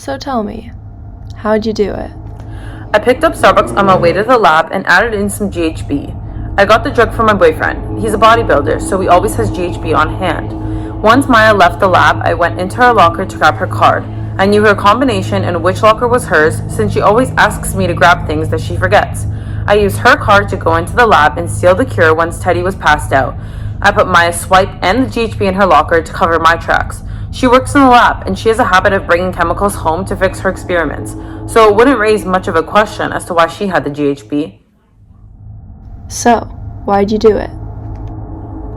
So tell me, how'd you do it? I picked up Starbucks on my way to the lab and added in some GHB. I got the drug from my boyfriend. He's a bodybuilder, so he always has GHB on hand. Once Maya left the lab, I went into her locker to grab her card. I knew her combination and which locker was hers, since she always asks me to grab things that she forgets. I used her card to go into the lab and seal the cure once Teddy was passed out. I put Maya's swipe and the GHB in her locker to cover my tracks. She works in the lab, and she has a habit of bringing chemicals home to fix her experiments, so it wouldn't raise much of a question as to why she had the GHB. So, why'd you do it?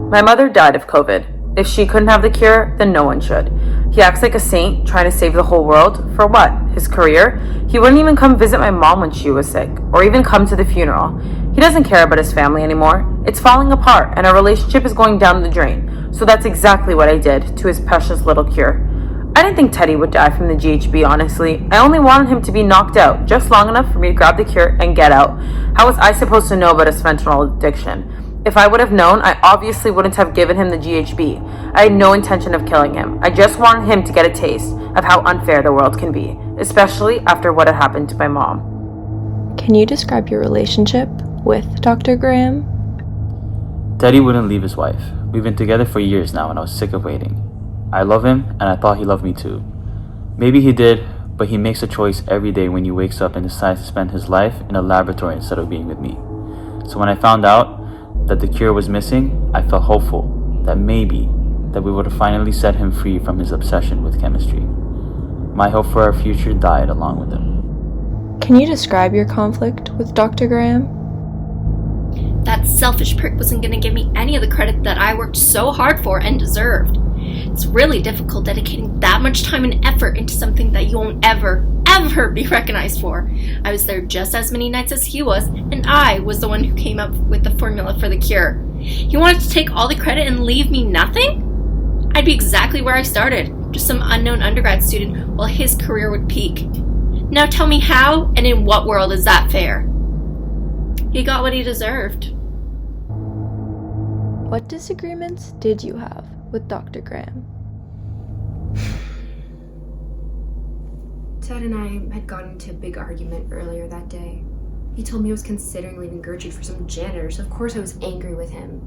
My mother died of COVID. If she couldn't have the cure, then no one should. He acts like a saint, trying to save the whole world. For what? His career? He wouldn't even come visit my mom when she was sick, or even come to the funeral. He doesn't care about his family anymore. It's falling apart, and our relationship is going down the drain. So that's exactly what I did to his precious little cure. I didn't think Teddy would die from the GHB, honestly. I only wanted him to be knocked out, just long enough for me to grab the cure and get out. How was I supposed to know about his fentanyl addiction? If I would have known, I obviously wouldn't have given him the GHB. I had no intention of killing him. I just wanted him to get a taste of how unfair the world can be, especially after what had happened to my mom. Can you describe your relationship with Dr. Graham? Teddy wouldn't leave his wife. We've been together for years now, and I was sick of waiting. I love him, and I thought he loved me too. Maybe he did, but he makes a choice every day when he wakes up and decides to spend his life in a laboratory instead of being with me. So when I found out that the cure was missing, I felt hopeful that maybe that we would have finally set him free from his obsession with chemistry. My hope for our future died along with him. Can you describe your conflict with Dr. Graham? That selfish prick wasn't going to give me any of the credit that I worked so hard for and deserved. It's really difficult dedicating that much time and effort into something that you won't ever be recognized for. I was there just as many nights as he was, and I was the one who came up with the formula for the cure. He wanted to take all the credit and leave me nothing? I'd be exactly where I started, just some unknown undergrad student, while his career would peak. Now tell me how and in what world is that fair? He got what he deserved. What disagreements did you have with Dr. Graham? Ted and I had gotten into a big argument earlier that day. He told me he was considering leaving Gertrude for some janitor, so of course I was angry with him.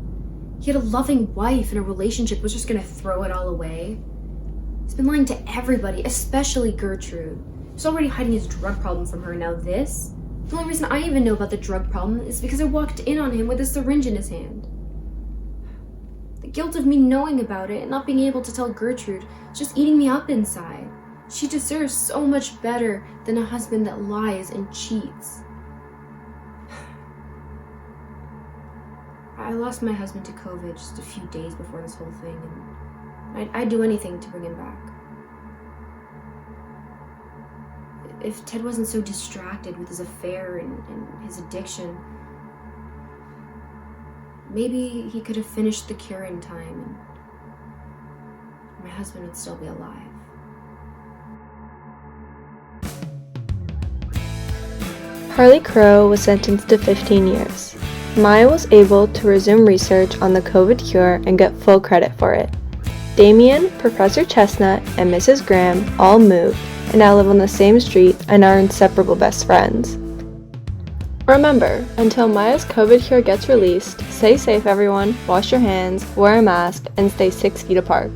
He had a loving wife, and a relationship was just gonna throw it all away. He's been lying to everybody, especially Gertrude. He's already hiding his drug problem from her, and now this? The only reason I even know about the drug problem is because I walked in on him with a syringe in his hand. The guilt of me knowing about it and not being able to tell Gertrude is just eating me up inside. She deserves so much better than a husband that lies and cheats. I lost my husband to COVID just a few days before this whole thing, and I'd do anything to bring him back. If Ted wasn't so distracted with his affair and his addiction, maybe he could have finished the cure in time, and my husband would still be alive. Harley Crow was sentenced to 15 years. Maya was able to resume research on the COVID cure and get full credit for it. Damien, Professor Chestnut, and Mrs. Graham all moved and now live on the same street and are inseparable best friends. Remember, until Maya's COVID cure gets released, stay safe everyone, wash your hands, wear a mask, and stay 6 feet apart.